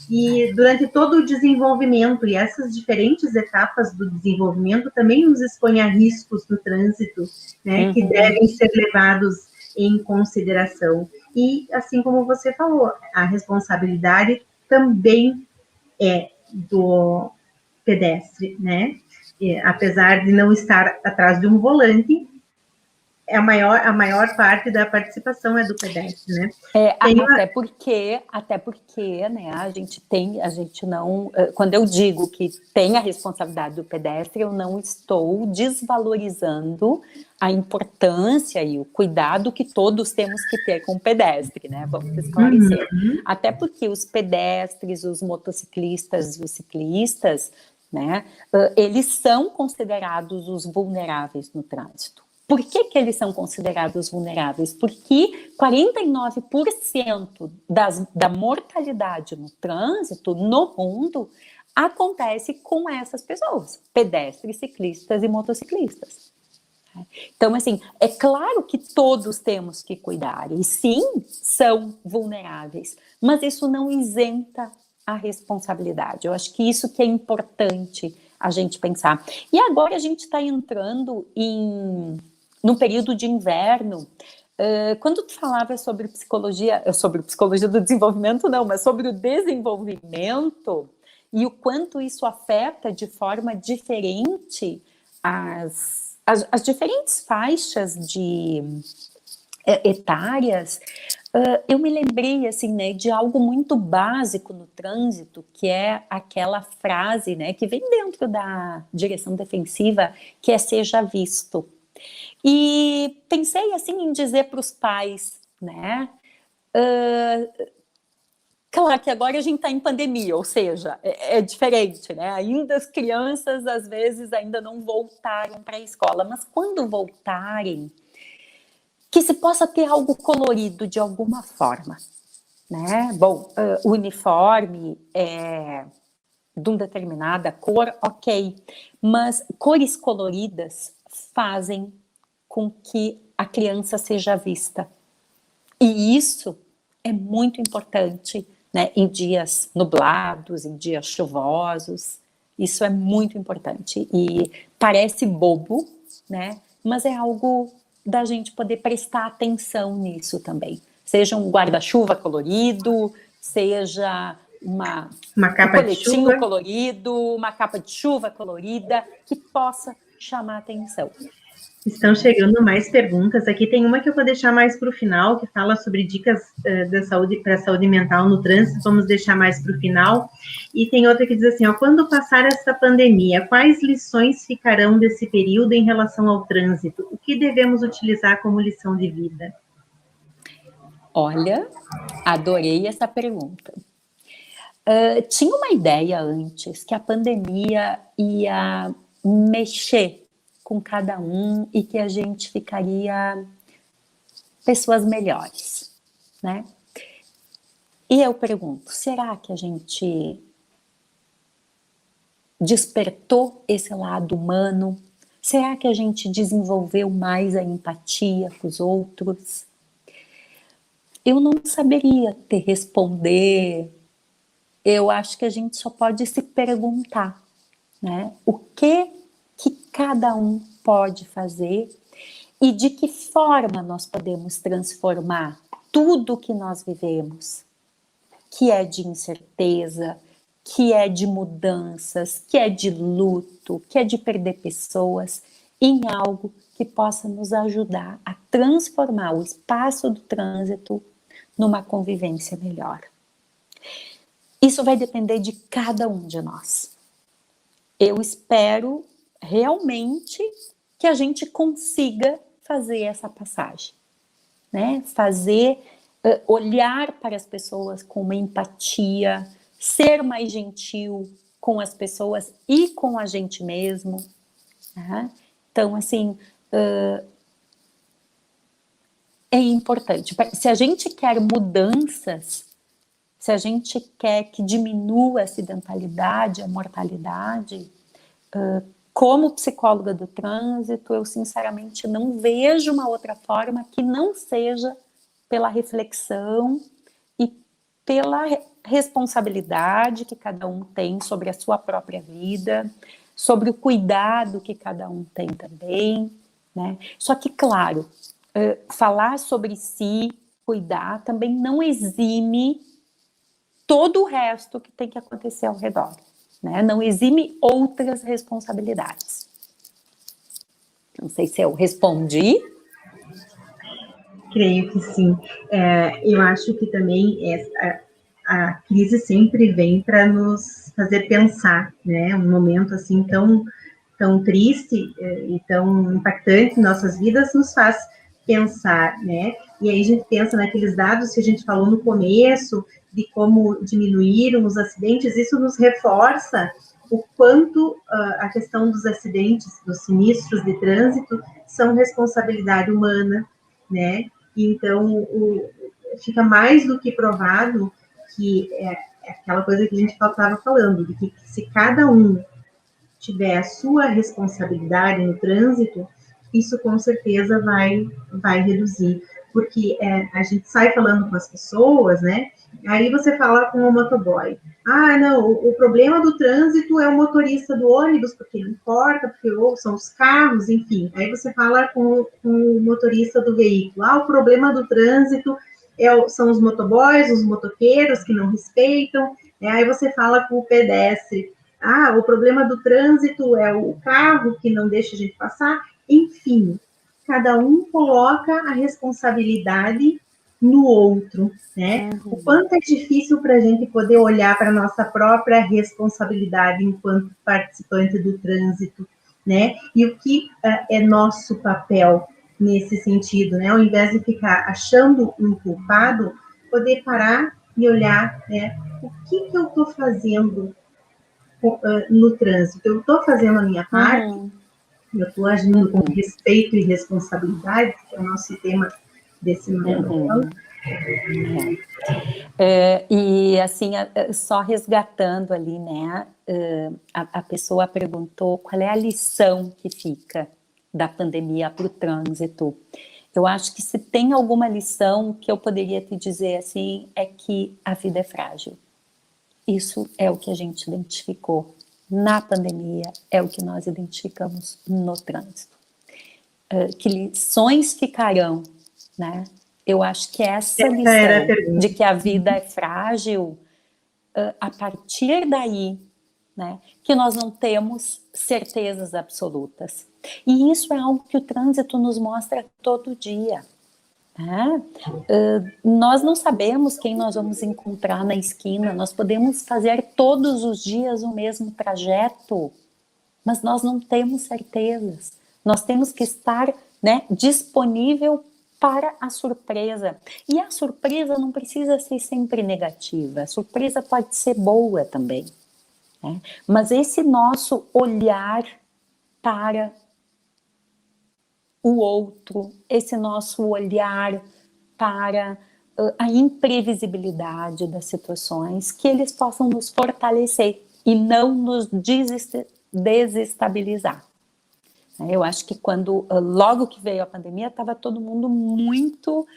[SPEAKER 1] E durante todo o desenvolvimento, e essas diferentes etapas do desenvolvimento também nos expõem a riscos no trânsito, né? Que devem ser levados em consideração. E, assim como você falou, a responsabilidade também é do pedestre, né? E, apesar de não estar atrás de um volante, a maior parte da participação é do pedestre, né?
[SPEAKER 2] Até porque, né, a gente não, quando eu digo que tem a responsabilidade do pedestre, eu não estou desvalorizando a importância e o cuidado que todos temos que ter com o pedestre, né? Vamos esclarecer. Até porque os pedestres, os motociclistas e os ciclistas, né, eles são considerados os vulneráveis no trânsito. Por que eles são considerados vulneráveis? Porque 49% da mortalidade no trânsito no mundo acontece com essas pessoas, pedestres, ciclistas e motociclistas. Então, assim, é claro que todos temos que cuidar, e sim, são vulneráveis, mas isso não isenta a responsabilidade. Eu acho que isso que é importante a gente pensar. E agora a gente está entrando no período de inverno. Quando tu falava sobre psicologia do desenvolvimento, não, mas sobre o desenvolvimento e o quanto isso afeta de forma diferente as diferentes faixas etárias, eu me lembrei assim, né, de algo muito básico no trânsito, que é aquela frase, né, que vem dentro da direção defensiva, que é seja visto. E pensei assim em dizer para os pais, né? Claro que agora a gente está em pandemia, ou seja, é diferente, né? Ainda as crianças às vezes ainda não voltaram para a escola, mas quando voltarem, que se possa ter algo colorido de alguma forma, né? Bom, o uniforme é de uma determinada cor, ok, mas cores coloridas fazem com que a criança seja vista. E isso é muito importante, né, em dias nublados, em dias chuvosos. Isso é muito importante. E parece bobo, né, mas é algo da gente poder prestar atenção nisso também. Seja um guarda-chuva colorido, seja um coletinho colorido, uma capa de chuva colorida, que possa chamar atenção.
[SPEAKER 1] Estão chegando mais perguntas. Aqui tem uma que eu vou deixar mais para o final, que fala sobre dicas da saúde para a saúde mental no trânsito. Vamos deixar mais para o final. E tem outra que diz assim, ó, quando passar essa pandemia, quais lições ficarão desse período em relação ao trânsito? O que devemos utilizar como lição de vida?
[SPEAKER 2] Olha, adorei essa pergunta. Tinha uma ideia antes que a pandemia ia mexer com cada um e que a gente ficaria pessoas melhores, né? E eu pergunto, será que a gente despertou esse lado humano? Será que a gente desenvolveu mais a empatia com os outros? Eu não saberia te responder. Eu acho que a gente só pode se perguntar, né? O que cada um pode fazer e de que forma nós podemos transformar tudo que nós vivemos, que é de incerteza, que é de mudanças, que é de luto, que é de perder pessoas, em algo que possa nos ajudar a transformar o espaço do trânsito numa convivência melhor. Isso vai depender de cada um de nós. Eu espero realmente que a gente consiga fazer essa passagem, né? Olhar para as pessoas com uma empatia, ser mais gentil com as pessoas e com a gente mesmo. Né? Então, assim, é importante. Se a gente quer mudanças, se a gente quer que diminua a acidentalidade, a mortalidade, como psicóloga do trânsito, eu sinceramente não vejo uma outra forma que não seja pela reflexão e pela responsabilidade que cada um tem sobre a sua própria vida, sobre o cuidado que cada um tem também, né? Só que, claro, falar sobre si, cuidar, também não exime todo o resto que tem que acontecer ao redor, né? Não exime outras responsabilidades. Não sei se eu respondi.
[SPEAKER 1] Creio que sim. Eu acho que também a crise sempre vem para nos fazer pensar, né? Um momento assim tão triste e tão impactante em nossas vidas nos faz pensar, né? E aí a gente pensa naqueles dados que a gente falou no começo, de como diminuíram os acidentes, isso nos reforça o quanto a questão dos acidentes, dos sinistros de trânsito, são responsabilidade humana, né? Então, fica mais do que provado que é aquela coisa que a gente estava falando, de que se cada um tiver a sua responsabilidade no trânsito, isso com certeza vai reduzir. Porque a gente sai falando com as pessoas, né? Aí você fala com o motoboy. Ah, não, o problema do trânsito é o motorista do ônibus, porque não importa, porque ou são os carros, enfim. Aí você fala com o motorista do veículo. Ah, o problema do trânsito são os motoboys, os motoqueiros que não respeitam. Aí você fala com o pedestre. Ah, o problema do trânsito é o carro que não deixa a gente passar. Enfim, cada um coloca a responsabilidade no outro, né? O quanto é difícil para a gente poder olhar para a nossa própria responsabilidade enquanto participante do trânsito, né? E o que é nosso papel nesse sentido, né? Ao invés de ficar achando um culpado, poder parar e olhar, né? O que eu estou fazendo no trânsito? Eu estou fazendo a minha parte? Eu estou agindo com respeito e responsabilidade, que é o nosso tema desse manual.
[SPEAKER 2] E assim, só resgatando ali, né, a pessoa perguntou qual é a lição que fica da pandemia para o trânsito. Eu acho que se tem alguma lição que eu poderia te dizer assim, é que a vida é frágil. Isso é o que a gente identificou na pandemia, é o que nós identificamos no trânsito. Que lições ficarão, né? Eu acho que essa lição de que a vida é frágil, a partir daí, né, que nós não temos certezas absolutas. E isso é algo que o trânsito nos mostra todo dia. Né? Nós não sabemos quem nós vamos encontrar na esquina, nós podemos fazer todos os dias o mesmo trajeto, mas nós não temos certezas. Nós temos que estar, né, disponível para a surpresa. E a surpresa não precisa ser sempre negativa, a surpresa pode ser boa também. Né? Mas esse nosso olhar para o outro, esse nosso olhar para a imprevisibilidade das situações, que eles possam nos fortalecer e não nos desestabilizar. Eu acho que logo que veio a pandemia, estava todo mundo muito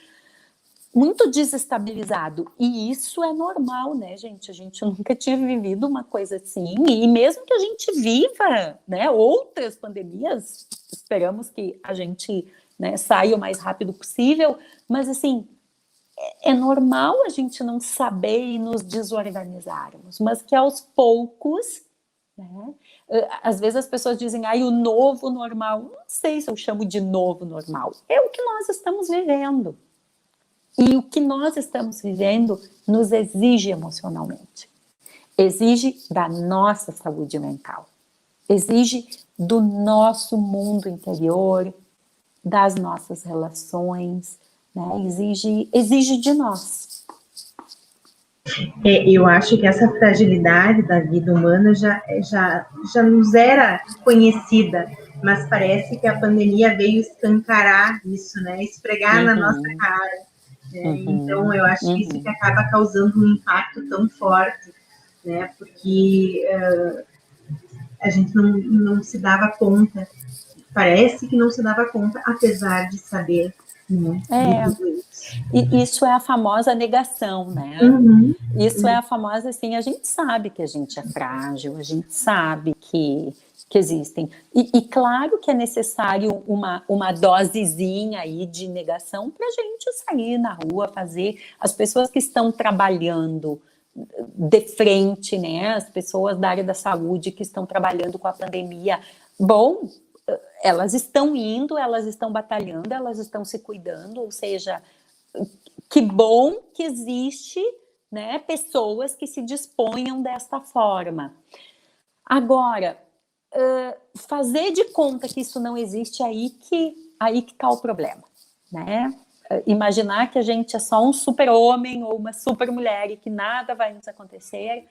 [SPEAKER 2] desestabilizado. E isso é normal, né, gente? A gente nunca tinha vivido uma coisa assim. E mesmo que a gente viva, né, outras pandemias, esperamos que a gente, né, saia o mais rápido possível. Mas, assim, é normal a gente não saber e nos desorganizarmos. Mas que aos poucos, né? Às vezes as pessoas dizem, o novo normal. Não sei se eu chamo de novo normal. É o que nós estamos vivendo. E o que nós estamos vivendo nos exige emocionalmente. Exige da nossa saúde mental. Exige do nosso mundo interior, das nossas relações, né? Exige de nós.
[SPEAKER 1] Eu acho que essa fragilidade da vida humana já nos era conhecida, mas parece que a pandemia veio escancarar isso, né? Esfregar na nossa cara. Né? Então, eu acho que isso que acaba causando um impacto tão forte, né? Porque a gente não se dava conta, parece que não se dava conta, apesar de saber. Né?
[SPEAKER 2] E isso é a famosa negação, né? Isso é a famosa, assim, a gente sabe que a gente é frágil, a gente sabe que existem. E claro que é necessário uma dosezinha aí de negação para a gente sair na rua, fazer. As pessoas que estão trabalhando de frente, né? As pessoas da área da saúde que estão trabalhando com a pandemia, bom, elas estão indo, elas estão batalhando, elas estão se cuidando, ou seja, que bom que existe, né, pessoas que se disponham desta forma. Agora, fazer de conta que isso não existe, aí que está o problema, né? Imaginar que a gente é só um super-homem ou uma super-mulher e que nada vai nos acontecer,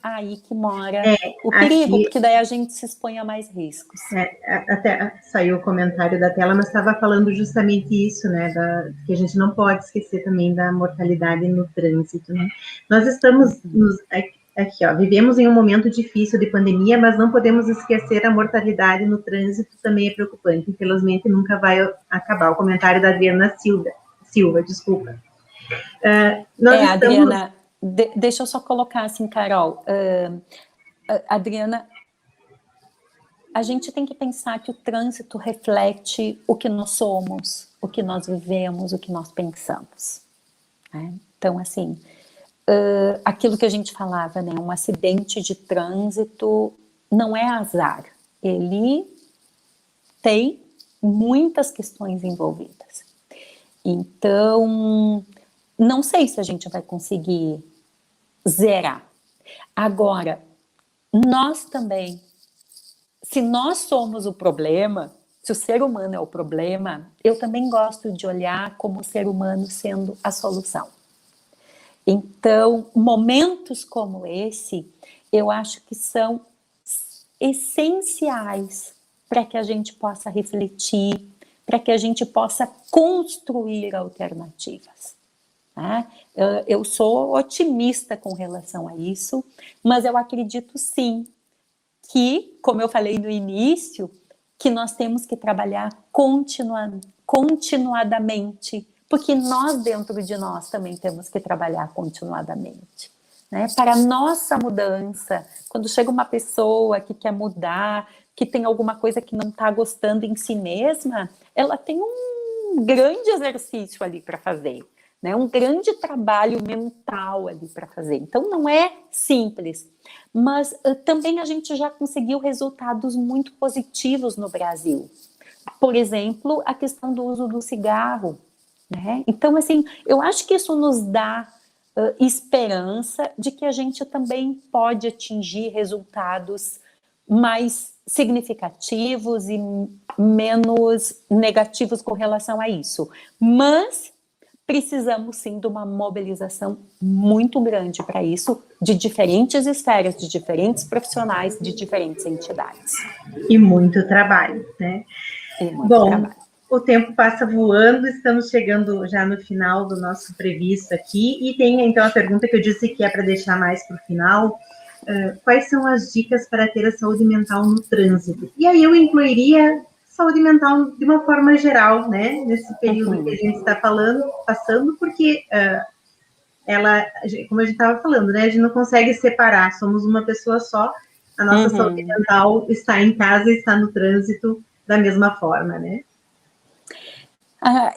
[SPEAKER 2] aí que mora o perigo, porque daí a gente se expõe a mais riscos.
[SPEAKER 1] Até saiu o comentário da tela, mas estava falando justamente isso, né, que a gente não pode esquecer também da mortalidade no trânsito, né? Nós estamos, aqui, ó, vivemos em um momento difícil de pandemia, mas não podemos esquecer a mortalidade no trânsito, também é preocupante, infelizmente nunca vai acabar. O comentário da Adriana Silva, desculpa.
[SPEAKER 2] Adriana, deixa eu só colocar assim, Carol, Adriana, a gente tem que pensar que o trânsito reflete o que nós somos, o que nós vivemos, o que nós pensamos. Né? Então, assim, aquilo que a gente falava, né, um acidente de trânsito não é azar, ele tem muitas questões envolvidas. Então, não sei se a gente vai conseguir zerar. Agora, nós também, se nós somos o problema, se o ser humano é o problema, eu também gosto de olhar como o ser humano sendo a solução. Então, momentos como esse, eu acho que são essenciais para que a gente possa refletir, para que a gente possa construir alternativas. Né? Eu sou otimista com relação a isso, mas eu acredito sim que, como eu falei no início, que nós temos que trabalhar continuadamente, porque nós dentro de nós também temos que trabalhar continuadamente. Né? Para a nossa mudança, quando chega uma pessoa que quer mudar, que tem alguma coisa que não está gostando em si mesma, ela tem um grande exercício ali para fazer, né? Um grande trabalho mental ali para fazer. Então, não é simples, mas também a gente já conseguiu resultados muito positivos no Brasil. Por exemplo, a questão do uso do cigarro. Né? Então, assim, eu acho que isso nos dá esperança de que a gente também pode atingir resultados mais significativos e menos negativos com relação a isso. Mas precisamos sim de uma mobilização muito grande para isso, de diferentes esferas, de diferentes profissionais, de diferentes entidades.
[SPEAKER 1] E muito trabalho, né? Bom, o tempo passa voando, estamos chegando já no final do nosso previsto aqui, e tem então a pergunta que eu disse que é para deixar mais para o final. Quais são as dicas para ter a saúde mental no trânsito? E aí eu incluiria saúde mental de uma forma geral, né? Nesse período que a gente está passando, porque como a gente estava falando, né? A gente não consegue separar, somos uma pessoa só, a nossa saúde mental está em casa e está no trânsito da mesma forma, né?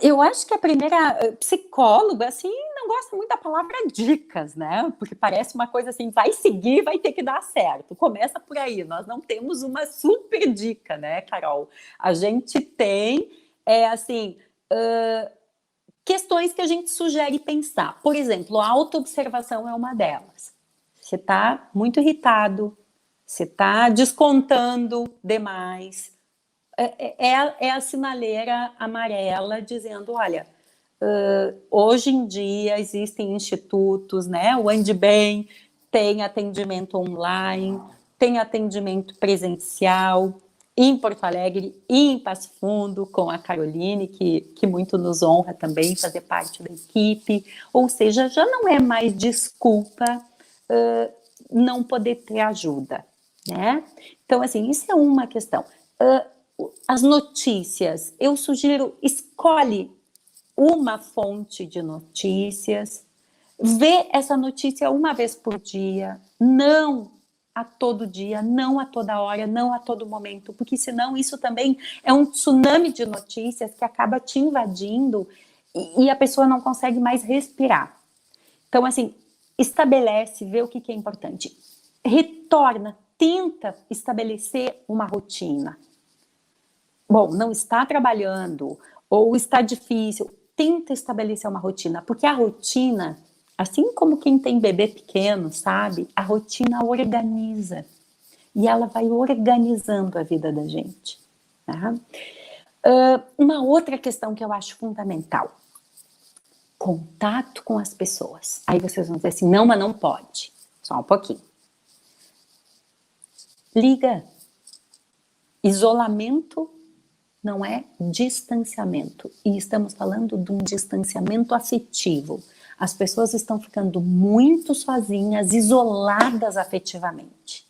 [SPEAKER 2] Eu acho que a primeira psicóloga, assim, não gosto muito da palavra dicas, né? Porque parece uma coisa assim, vai seguir, vai ter que dar certo. Começa por aí. Nós não temos uma super dica, né, Carol? A gente tem, questões que a gente sugere pensar. Por exemplo, a autoobservação é uma delas. Você está muito irritado, você está descontando demais. É a sinaleira amarela dizendo, olha, hoje em dia existem institutos, né? O Andbem tem atendimento online, tem atendimento presencial em Porto Alegre e em Passo Fundo, com a Caroline, que muito nos honra também fazer parte da equipe. Ou seja, já não é mais desculpa não poder ter ajuda, né? Então, assim, isso é uma questão. As notícias, eu sugiro, escolhe uma fonte de notícias, vê essa notícia uma vez por dia, não a todo dia, não a toda hora, não a todo momento, porque senão isso também é um tsunami de notícias que acaba te invadindo e a pessoa não consegue mais respirar. Então, assim, estabelece, vê o que é importante, retorna, tenta estabelecer uma rotina. Bom, não está trabalhando ou está difícil, tenta estabelecer uma rotina, porque a rotina, assim como quem tem bebê pequeno, sabe? A rotina organiza e ela vai organizando a vida da gente. Tá? Uma outra questão que eu acho fundamental, contato com as pessoas. Aí vocês vão dizer assim, não, mas não pode. Só um pouquinho. Liga. Isolamento não é distanciamento. E estamos falando de um distanciamento afetivo. As pessoas estão ficando muito sozinhas, isoladas afetivamente.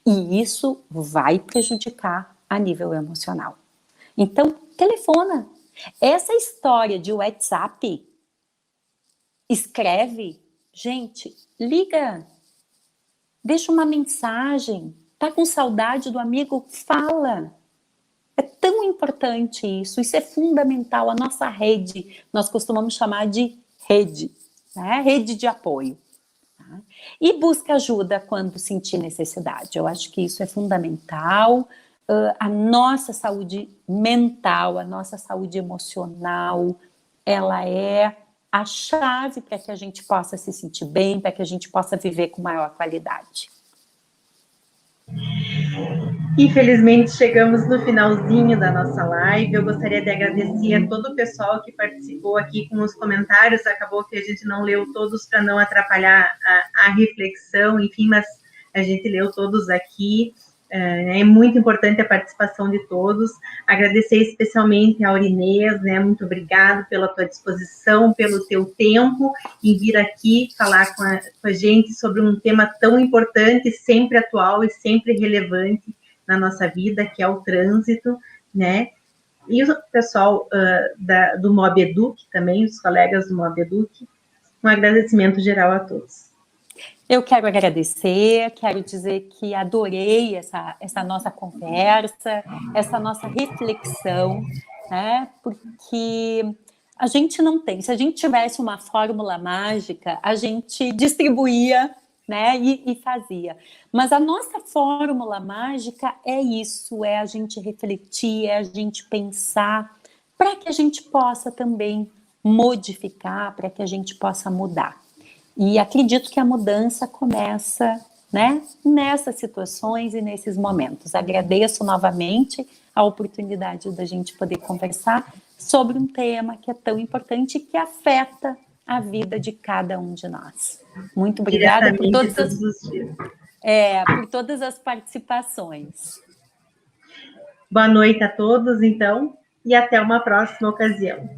[SPEAKER 2] E isso vai prejudicar a nível emocional. Então, telefona. Essa história de WhatsApp, escreve, gente, liga. Deixa uma mensagem. Tá com saudade do amigo? Fala. É tão importante isso é fundamental. A nossa rede, nós costumamos chamar de rede, né? Rede de apoio. Tá? E busca ajuda quando sentir necessidade. Eu acho que isso é fundamental. A nossa saúde mental, a nossa saúde emocional, ela é a chave para que a gente possa se sentir bem, para que a gente possa viver com maior qualidade.
[SPEAKER 1] Infelizmente, chegamos no finalzinho da nossa live. Eu gostaria de agradecer a todo o pessoal que participou aqui com os comentários. Acabou que a gente não leu todos para não atrapalhar a reflexão, enfim, mas a gente leu todos aqui. É muito importante a participação de todos. Agradecer especialmente a Aurinês, né? Muito obrigado pela tua disposição, pelo teu tempo em vir aqui falar com a gente sobre um tema tão importante, sempre atual e sempre relevante na nossa vida, que é o trânsito, né? E o pessoal do Mob Educ também, os colegas do Mob Educ, um agradecimento geral a todos.
[SPEAKER 2] Eu quero agradecer, quero dizer que adorei essa nossa conversa, essa nossa reflexão, né? Porque a gente não tem, se a gente tivesse uma fórmula mágica, a gente distribuía, né, e fazia. Mas a nossa fórmula mágica é isso, é a gente refletir, é a gente pensar, para que a gente possa também modificar, para que a gente possa mudar. E acredito que a mudança começa, né, nessas situações e nesses momentos. Agradeço novamente a oportunidade da gente poder conversar sobre um tema que é tão importante e que afeta a vida de cada um de nós. Muito obrigada por todas as participações.
[SPEAKER 1] Boa noite a todos, então, e até uma próxima ocasião.